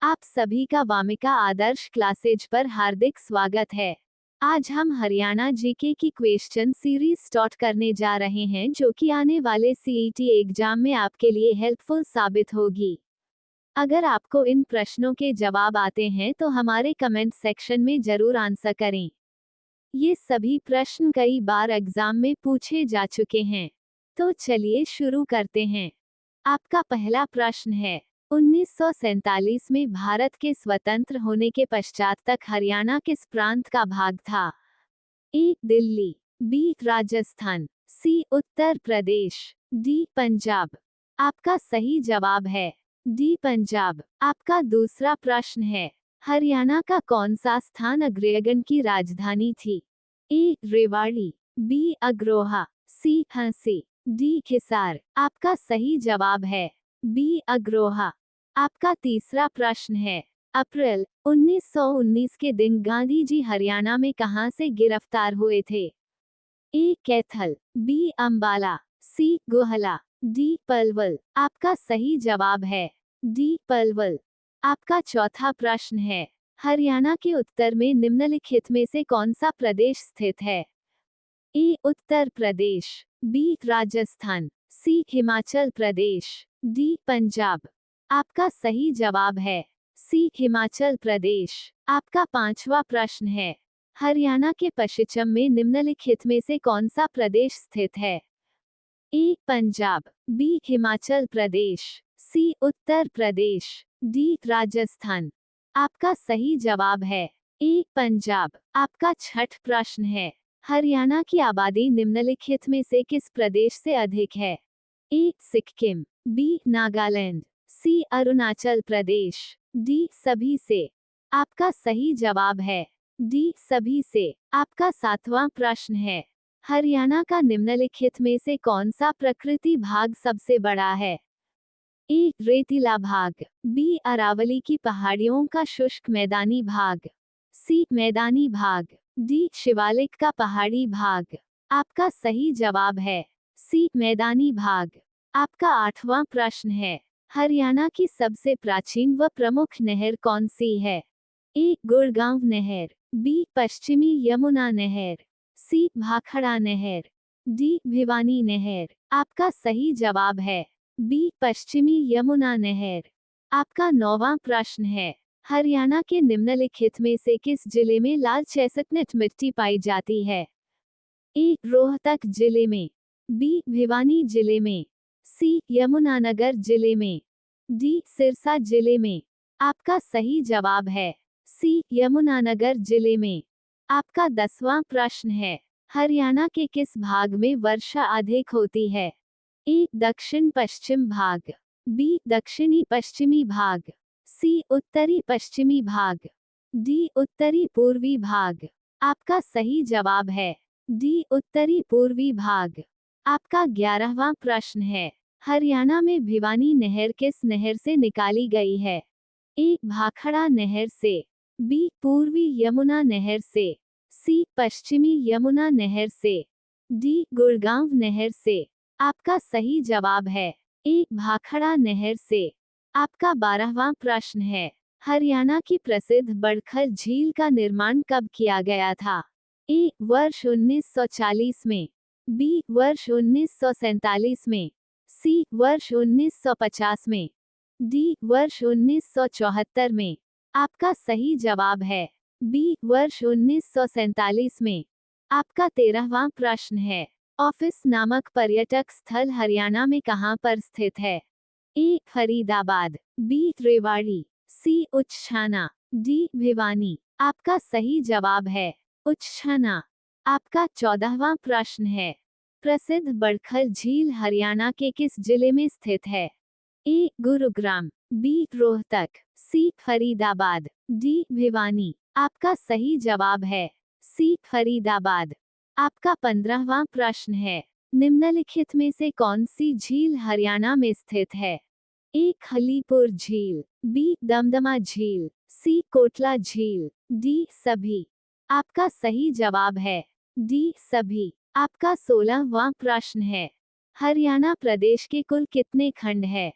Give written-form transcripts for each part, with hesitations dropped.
आप सभी का वामिका आदर्श क्लासेज पर हार्दिक स्वागत है। आज हम हरियाणा जीके की क्वेश्चन सीरीज स्टार्ट करने जा रहे हैं जो कि आने वाले सीईटी एग्जाम में आपके लिए हेल्पफुल साबित होगी। अगर आपको इन प्रश्नों के जवाब आते हैं तो हमारे कमेंट सेक्शन में जरूर आंसर करें। ये सभी प्रश्न कई बार एग्जाम में पूछे जा चुके हैं, तो चलिए शुरू करते हैं। आपका पहला प्रश्न है, 1947 में भारत के स्वतंत्र होने के पश्चात तक हरियाणा किस प्रांत का भाग था? ए. दिल्ली, बी. राजस्थान, सी. उत्तर प्रदेश, डी. पंजाब। आपका सही जवाब है डी. पंजाब। आपका दूसरा प्रश्न है, हरियाणा का कौन सा स्थान अग्रगण की राजधानी थी? ए. रेवाड़ी, बी. अग्रोहा, सी. झांसी, डी. हिसार। आपका सही जवाब है बी. अग्रोहा। आपका तीसरा प्रश्न है, अप्रैल 1919 के दिन गांधी जी हरियाणा में कहां से गिरफ्तार हुए थे? ए. कैथल, बी. अंबाला, सी. गोहला, डी. पलवल। आपका सही जवाब है डी. पलवल। आपका चौथा प्रश्न है, हरियाणा के उत्तर में निम्नलिखित में से कौन सा प्रदेश स्थित है? ए. उत्तर प्रदेश, बी. राजस्थान, सी. हिमाचल प्रदेश, डी. पंजाब। आपका सही जवाब है सी. हिमाचल प्रदेश। आपका पांचवा प्रश्न है, हरियाणा के पश्चिम में निम्नलिखित में से कौन सा प्रदेश स्थित है? ए. पंजाब, बी. हिमाचल प्रदेश, सी. उत्तर प्रदेश, डी. राजस्थान। आपका सही जवाब है ए. पंजाब। आपका छठ प्रश्न है, हरियाणा की आबादी निम्नलिखित में से किस प्रदेश से अधिक है? ए. सिक्किम, बी. नागालैंड, सी. अरुणाचल प्रदेश, डी. सभी से। आपका सही जवाब है डी. सभी से। आपका सातवां प्रश्न है, हरियाणा का निम्नलिखित में से कौन सा प्रकृति भाग सबसे बड़ा है? ए. रेतीला भाग, बी. अरावली की पहाड़ियों का शुष्क मैदानी भाग, सी. मैदानी भाग, डी. शिवालिक का पहाड़ी भाग। आपका सही जवाब है सी. मैदानी भाग। आपका आठवां प्रश्न है, हरियाणा की सबसे प्राचीन व प्रमुख नहर कौन सी है? ए. गुड़गांव नहर, बी. पश्चिमी यमुना नहर, सी. भाखड़ा नहर, डी. भिवानी नहर। आपका सही जवाब है बी. पश्चिमी यमुना नहर। आपका नौवां प्रश्न है, हरियाणा के निम्नलिखित में से किस जिले में लाल चेस्टनट मिट्टी पाई जाती है? ए. रोहतक जिले में, बी. भिवानी जिले में, सी. यमुनानगर जिले में, डी. सिरसा जिले में। आपका सही जवाब है सी. यमुनानगर जिले में। आपका 10वां प्रश्न है, हरियाणा के किस भाग में वर्षा अधिक होती है? ए. दक्षिण पश्चिम भाग, बी. दक्षिणी पश्चिमी भाग, सी. उत्तरी पश्चिमी भाग, डी. उत्तरी पूर्वी भाग। आपका सही जवाब है डी. उत्तरी पूर्वी भाग। आपका 11वां प्रश्न है, हरियाणा में भिवानी नहर किस नहर से निकाली गई है? ए. भाखड़ा नहर से, बी. पूर्वी यमुना नहर से, सी. पश्चिमी यमुना नहर से, डी. गुड़गांव नहर से। आपका सही जवाब है ए. भाखड़ा नहर से। आपका 12वां प्रश्न है, हरियाणा की प्रसिद्ध बड़खल झील का निर्माण कब किया गया था? ए. वर्ष 1940 में, बी. वर्ष 1947 में, सी. वर्ष 1950 में, डी. वर्ष 1974 में। आपका सही जवाब है बी. वर्ष 1947 में। आपका 13वां प्रश्न है, ऑफिस नामक पर्यटक स्थल हरियाणा में कहां पर स्थित है? ए. फरीदाबाद, बी. रेवाड़ी, सी. उच्छाना, डी. भिवानी। आपका सही जवाब है उच्छाना। आपका 14वां प्रश्न है, प्रसिद्ध बड़खल झील हरियाणा के किस जिले में स्थित है? ए. गुरुग्राम, बी. रोहतक, सी. फरीदाबाद, डी. भिवानी। आपका सही जवाब है सी. फरीदाबाद। आपका 15वां प्रश्न है, निम्नलिखित में से कौन सी झील हरियाणा में स्थित है? ए. खलीपुर झील, बी. दमदमा झील, सी. कोटला झील, डी. सभी। आपका सही जवाब है डी. सभी। आपका 16वां प्रश्न है, हरियाणा प्रदेश के कुल कितने खंड है?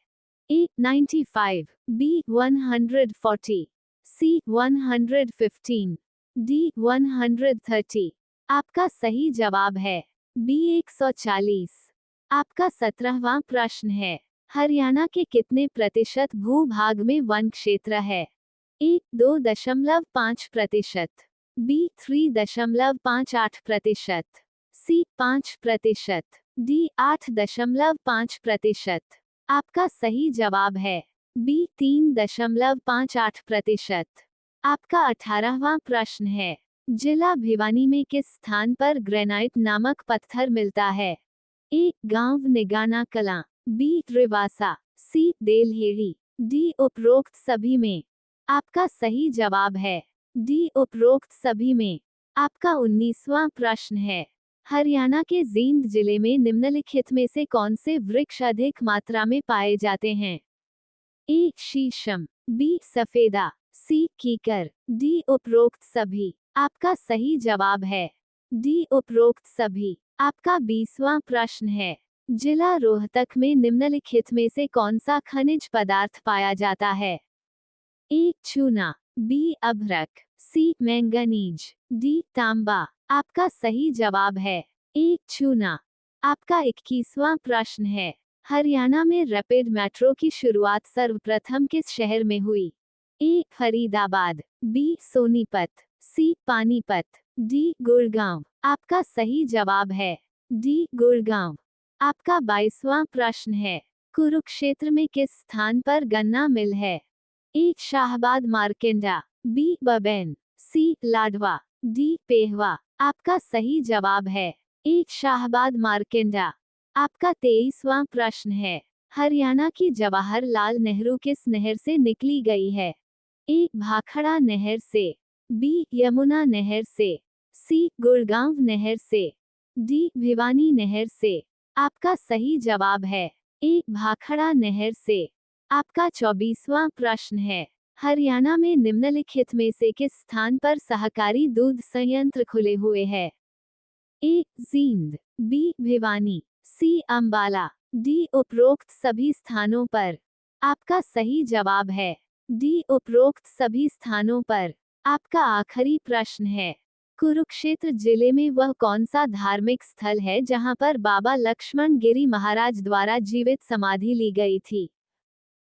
A 95, B 140, C 115, D 130। आपका सही जवाब है B 140। आपका 17वां प्रश्न है, हरियाणा के कितने प्रतिशत भूभाग में वन क्षेत्र है? A 2.5%, B 3.58%, C 5%, D 8.5%। आपका सही जवाब है B 3.58%। आपका 18वां प्रश्न है, जिला भिवानी में किस स्थान पर ग्रेनाइट नामक पत्थर मिलता है? A गांव Nigana Kalan, B रिवासा, C देलहेड़ी, D उपरोक्त सभी में। आपका सही जवाब है D उपरोक्त सभी में। आपका 19वां प्रश्न है, हरियाणा के जींद जिले में निम्नलिखित में से कौन से वृक्ष अधिक मात्रा में पाए जाते हैं? A शीशम, B सफेदा, C कीकर, D उपरोक्त सभी। आपका सही जवाब है D उपरोक्त सभी। आपका 20वां प्रश्न है, जिला रोहतक में निम्नलिखित में से कौन सा खनिज पदार्थ पाया जाता है? A चूना, B अभ्रक, C मैंगनीज, D तांबा। आपका सही जवाब है A चूना। आपका 21वां प्रश्न है, हरियाणा में रैपिड मेट्रो की शुरुआत सर्वप्रथम किस शहर में हुई? A Faridabad, B Sonipat, C Panipat, D Gurgaon. आपका सही जवाब है D गुड़गांव। आपका 22वां प्रश्न है, कुरुक्षेत्र में किस स्थान पर गन्ना मिल है? A Shahabad मार्केंडा, B Baben, C Ladwa, D Pehowa. आपका सही जवाब है A शाहबाद मार्केंडा। आपका 23वां प्रश्न है, हरियाणा की जवाहरलाल नेहरू किस नहर से निकली गई है? A भाखड़ा नहर से, B यमुना नहर से, C गुड़गांव नहर से, D भिवानी नहर से। आपका सही जवाब है A भाखड़ा नहर से। आपका 24वां प्रश्न है, हरियाणा में निम्नलिखित में से किस स्थान पर सहकारी दूध संयंत्र खुले हुए हैं? A Jind, B Bhiwani, C Ambala, D उपरोक्त सभी स्थानों पर। आपका सही जवाब है D उपरोक्त सभी स्थानों पर। आपका आखिरी प्रश्न है, कुरुक्षेत्र जिले में वह कौन सा धार्मिक स्थल है जहां पर बाबा लक्ष्मण गिरी महाराज द्वारा जीवित समाधि ली गई थी?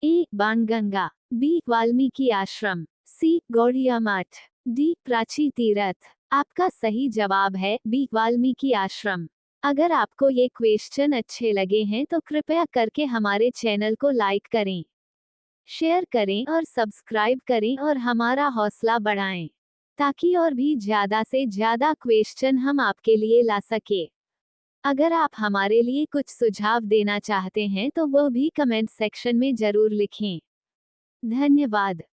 A बाणगंगा, B वाल्मीकि आश्रम, C गौड़िया मठ, D प्राची तीर्थ। आपका सही जवाब है B वाल्मीकि आश्रम। अगर आपको ये क्वेश्चन अच्छे लगे हैं तो कृपया करके हमारे चैनल को लाइक करें, शेयर करें और सब्सक्राइब करें और हमारा हौसला बढ़ाएं, ताकि और भी ज़्यादा से ज़्यादा क्वेश्चन हम आपके लिए ला सके। अगर आप हमारे लिए कुछ सुझाव देना चाहते हैं तो वो भी कमेंट सेक्शन में ज़रूर लिखें। धन्यवाद।